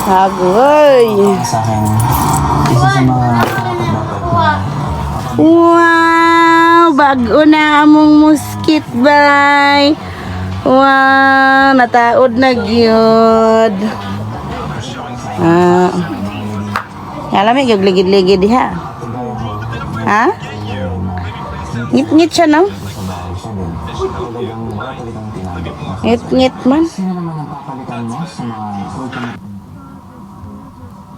Agoy. Sa akin, isa sa mga dapat na Wow, bago na among muskit bay. Wow, nataod na gyud. Alam mo, gagligid-ligid diha. Ha? Ngit-ngit siya, no? Ngit-ngit man.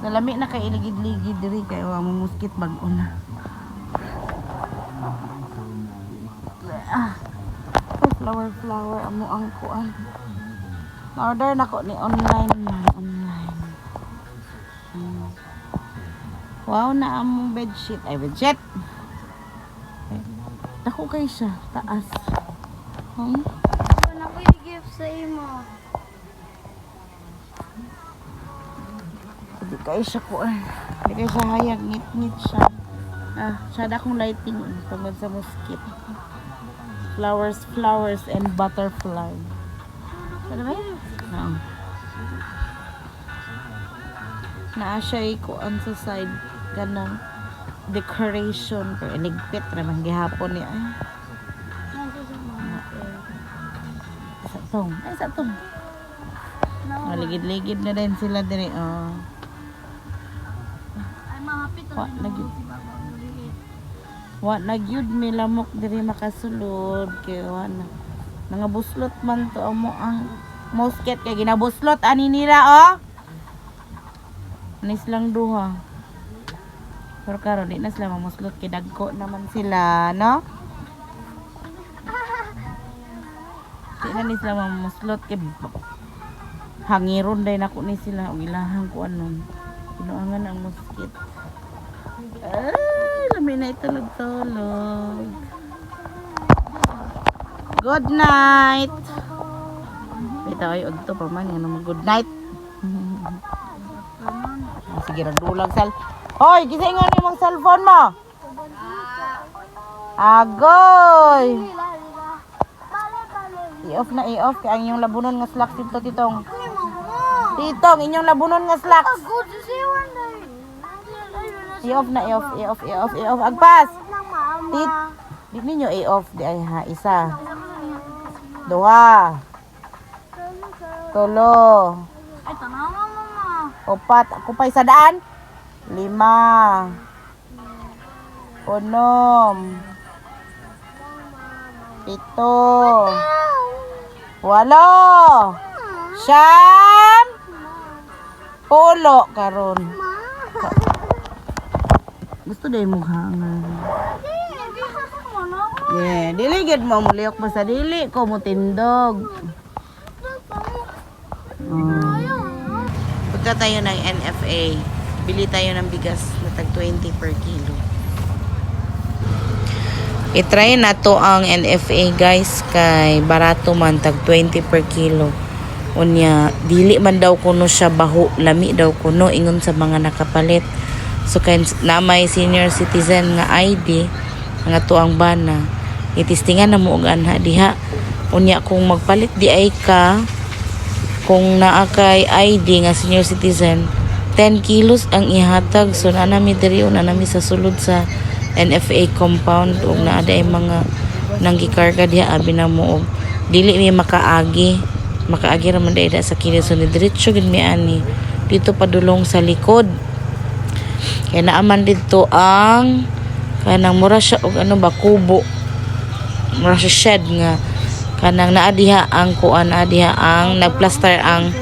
Nalami na kay iligid-ligid diri kay wa mo muskit bag-o na. Flower amo ang kuan. Order na ko ni online man, online. Wow na among bedsheet. Ay, bedsheet. Dako kay siya, taas. Ano ko i-gift sa imo? Hindi kay siya kuan. Hindi kay siya hayag, ngit-ngit siya. Siya akong lighting tungkol sa mosquito. Flowers and butterfly. Ano ba yun? Naa siya kuan sa side kanang decoration pero iligpit naman gihapon niya. Sa tong. Maligid-ligid na din sila dire. Ay, mahapit Wa na gyud mi lamok diri makasulod kay wa na. Nangabuslot man to amo ang mosquito kay ginabuslot ani nila Anis lang duha. Pero karon di na sila mamuslot kay dagko naman sila, no? Di na ni sila mamuslot kay hangiron day nako ni sila og ilahang ko anon. Pinuangan ang mosquito. Lami na itulog-tulog. Good night. Bitaw ay udto pa man nga good night. Sige ra dulag sal. Hoy, gisingon ni mong cellphone mo. Agoy. I-off na i-off kay ang inyong labunon nga slacks dito titong. Titong inyong labunon nga slacks. I-off na i-off. Agpas. Di ninyo i-off di ay ha isa. Dua. Tulo. Ay, tanawa mama. Opat. Kupay sa daan. 5. 6. 7. 8. 10 karon. Gusto day mo hangan. Yeah, dili gid mo muliyok pa sa dili ko mo tindog. Punta tayo ng NFA. Bili tayo ng bigas na tag 20 per kilo. I-try na to ang NFA guys kay barato man tag 20 per kilo. Unya dili man daw kuno siya baho, lami daw kuno ingon sa mga nakapalit. So kay na may senior citizen nga ID nga to ang bana. Itistingan na mo og anha diha. Unya kung magpalit di ay ka kung naa kay ID nga senior citizen 10 kilos ang ihatag. So na nami diri na nami sa sulod sa NFA compound ug naa day mga nanggikarga diha abi na mo og dili mi makaagi ra man day sa kilo. So ni diretso gid mi ani dito padulong sa likod. Kaya naaman dito ang kanang mura siya og ano ba kubo. Mura siya shed nga kanang naa diha ang kuan diha ang nagplaster ang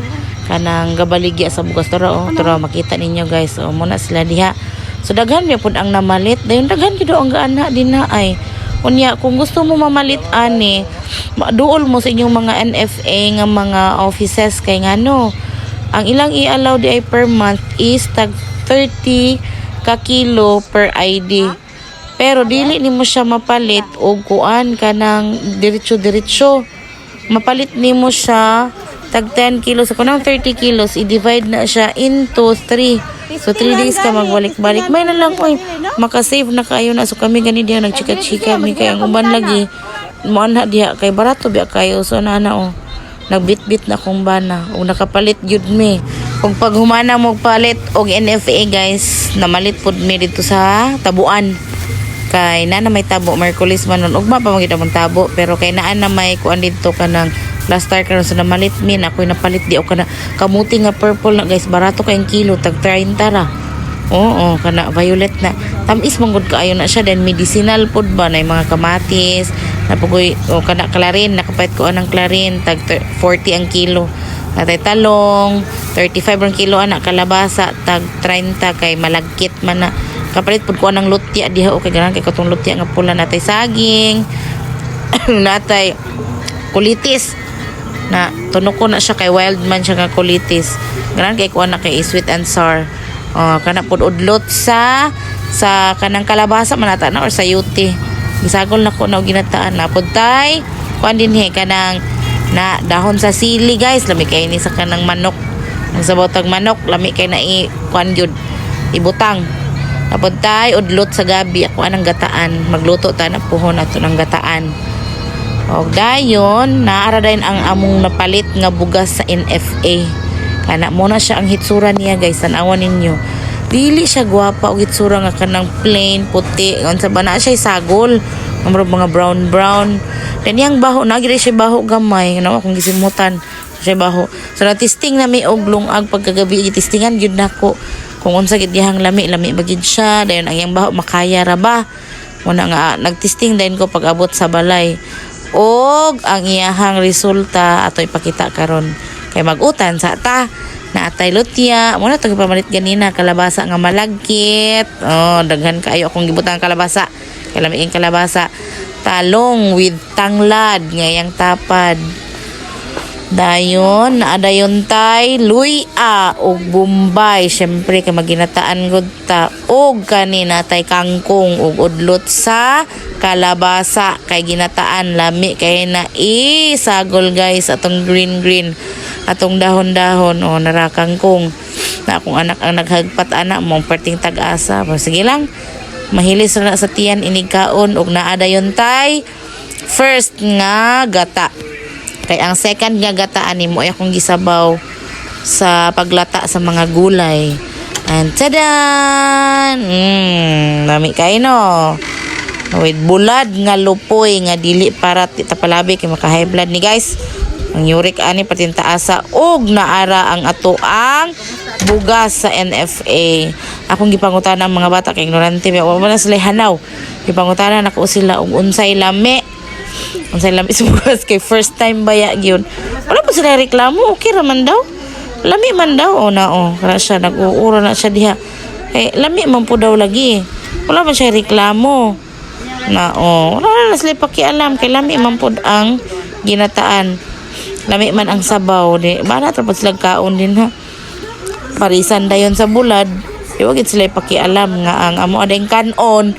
kanang gabaligya sa bugas toro makita ninyo guys. So muna sila diha. So daghan mi pud ang namalit. Dayon daghan gid ang gaana din na ay. Unya kung gusto mo mamalit ani, maduol mo sa inyong mga NFA nga mga offices kay ngano. Ang ilang i-allow di ay per month is tag 30 ka kilo per ID. Pero dili nimo siya mapalit og kuan kanang diretso. Mapalit nimo siya tag 10 kilos. So kunang 30 kilos, i-divide na siya into 3. So 3 days ka magbalik-balik. May na lang oy, makasave na kayo na. So kami gani diha nagchika-chika mi kay ang uban lagi mo ana diha kay barato biya kayo. So na nagbit-bit na kong bana o nakapalit gyud mi. Kung pag humana mo palit og NFA guys, namalit pud mi dito sa tabuan. Kay na may tabo Merkulis man nun ugma pa magita mong tabo, pero kay naa na may kuan dito kanang plaster karon sa namalit min ako napalit di o kana kamuti nga purple na guys, barato kayong kilo tag 30 ra. Oo, kana violet na. Tamis man gud kaayo na siya, then medicinal pud ba na mga kamatis, napugoy o kana clarin, nakapait ko anang clarin tag 40 ang kilo. Natay talong 35 ang kilo, anak kalabasa tag 30 kay malagkit man na. Kapalit pud ko anang lutya diha o kay ganan kay katong lutya nga pula. Natay saging natay kulitis na tunog ko na siya kay wild man siya nga kulitis. Ganan kay kuan na kay sweet and sour. Kana pud udlot sa kanang kalabasa manata na or sa yuti. Gisagol na ko na og ginataan na pud tay kuan dinhi kanang na dahon sa sili guys, lami kay ni sa kanang manok. Ang sabaw tag manok lami kay na i kuan gyud ibutang. Tapos tay udlot sa gabi ako anang gataan, magluto ta na puhon ato ng gataan. Og dayon naara dayon ang among napalit nga bugas sa NFA. Kana mo na siya ang hitsura niya guys, tanawan ninyo. Dili siya gwapa og hitsura nga kanang plain puti, unsa ba na siya sagol, mga brown. Dan yang baho nagire siya baho gamay, ano akong gisimutan siya baho. So na testing na mi og lungag pagkagabi testingan gyud nako. Kung unsa gid dihang lami bagid siya, dayon ang yang baho makaya ra ba. Muna nga nagtesting dayon ko pag abot sa balay. Og ang iyahang resulta ato ipakita karon. Kay magutan sa ta na atay lutya mo na to pamalit ganina kalabasa nga malagkit. Daghan kaayo akong gibutang kalabasa. Kay lami kalabasa. Talong with tanglad ngayang tapad. Dayon naadayon tay luya og bombay, syempre kay maginataan gud ta og kanina tay kangkong ug udlot sa kalabasa kay ginataan lami kay na sagol guys atong green atong dahon-dahon nara kangkong na akong anak ang naghagpat anak mong perting tag-asa. Sige lang mahilis na sa tiyan inigkaon ug naadayon tay first nga gata. Kay ang second nga gataan nimo ay akong gisabaw sa paglata sa mga gulay. And tadan! Lami kay no. With bulad nga lupoy nga dili para tapalabi kay maka high blood ni guys. Ang uric ani patin taasa og naara ang ato ang bugas sa NFA. Akong gipangutanan ang mga bata kay ignorante wa na sila hanaw. Gipangutanan ako sila og unsay lami. Unsay lami sa bugas kay first time baya gyud. Wala pa sila reklamo, okay ra man daw. Lami man daw kaya siya nag-uuro na siya diha. Kay lami man po daw lagi. Wala man siya reklamo. Wala na sila pakialam kay lami man po ang ginataan. Lami man ang sabaw di. Bana tapos sila kaon din ha. Parisan dayon sa bulad. Iwagit sila pakialam nga ang amo adeng kanon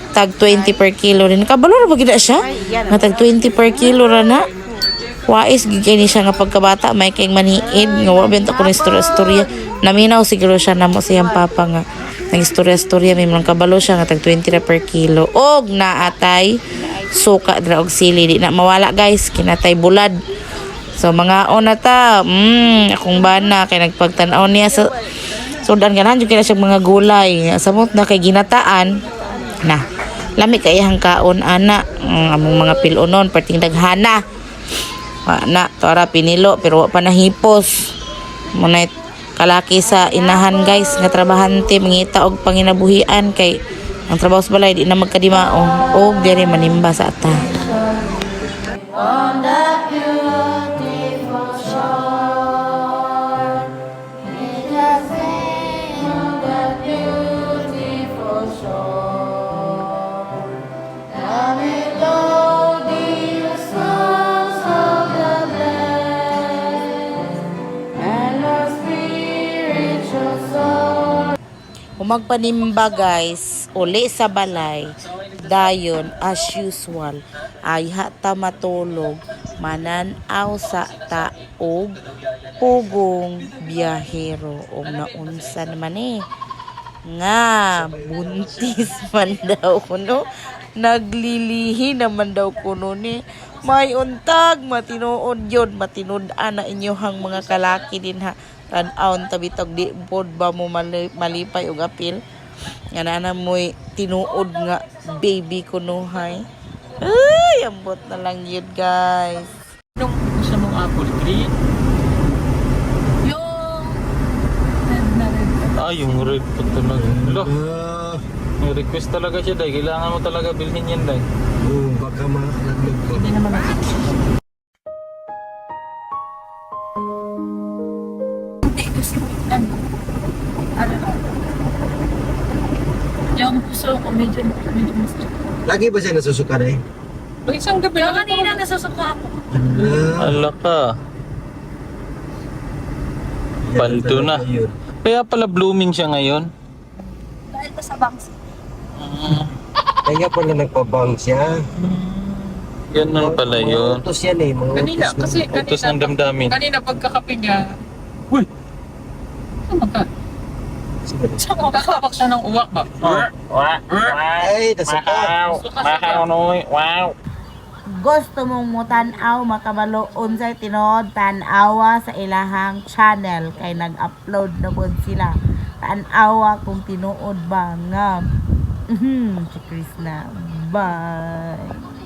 tag 20 per kilo rin. Kabalo na ba gina siya? Nga tag 20 per kilo ra na. Wais gigay siya nga pagkabata may kayong maniid nga wabenta ko ng istorya. Naminaw siguro siya namo siyang papa nga ng istorya may mga kabalo siya nga tag 20 ra per kilo. Og naatay suka dra og sili di na mawala guys, kinatay bulad. So mga ona ta, akong bana kay nagpagtan-aw niya sa sudan ganahan jud kay siya mga gulay. Samot na kay ginataan na lami kay iyang kaon ana among mga pilunon perting daghana. Na tora pinilo pero wa pa nahipos. Munay kalaki sa inahan guys nga trabahante mangita og panginabuhian kay ang trabaho sa balay di na magkadimaong og diri manimba sa ata. On the beautiful shore, it has been on the beautiful shore. The melodious songs of the blessed and our spiritual soul. Umagpanimba guys, uli sa balay. Dayon as usual ay hata matulog mananaw sa taog pugong biyahero o naunsa naman nga buntis man daw kuno naglilihi naman daw kuno ni may untag matinuod yun matinud-an na inyohang mga kalaki din ha tan-aon tabitog di pod ba mo malipay og apil. Nga na mo'y tinuod nga baby kunuhay. Ay, ambot na lang yun, guys. Anong gusto mong apple? Green? Yung red na red. Ah, yung red pa talaga. Lo, may request talaga siya, Day. Kailangan mo talaga bilhin yan, Day. Baka makalaglag ko. Hindi naman Hindi, gusto ko ano na. Yung gusto ko medyo mas. Lagi ba siya nasusuka na eh? Pag isang gabi Yung kanina nasusuko ako. Ala ka. Paldo na. Kaya pala blooming siya ngayon. Dahil pa sa banks. Kaya pala nagpabang siya. Ganun pala yun. Utos yan eh. Mga Kanina, utos kasi Utos ng damdamin. kanina pagkakape niya, uy! Saan magkakabak siya ng uwak ba? Ay, nasuka. Wow. gusto mong mo tan-aw makabalo unsay tinod tan-awa sa ilahang channel kay nag-upload na pod sila. Tan-awa kung tinuod ba nga. Si Chris na. Bye.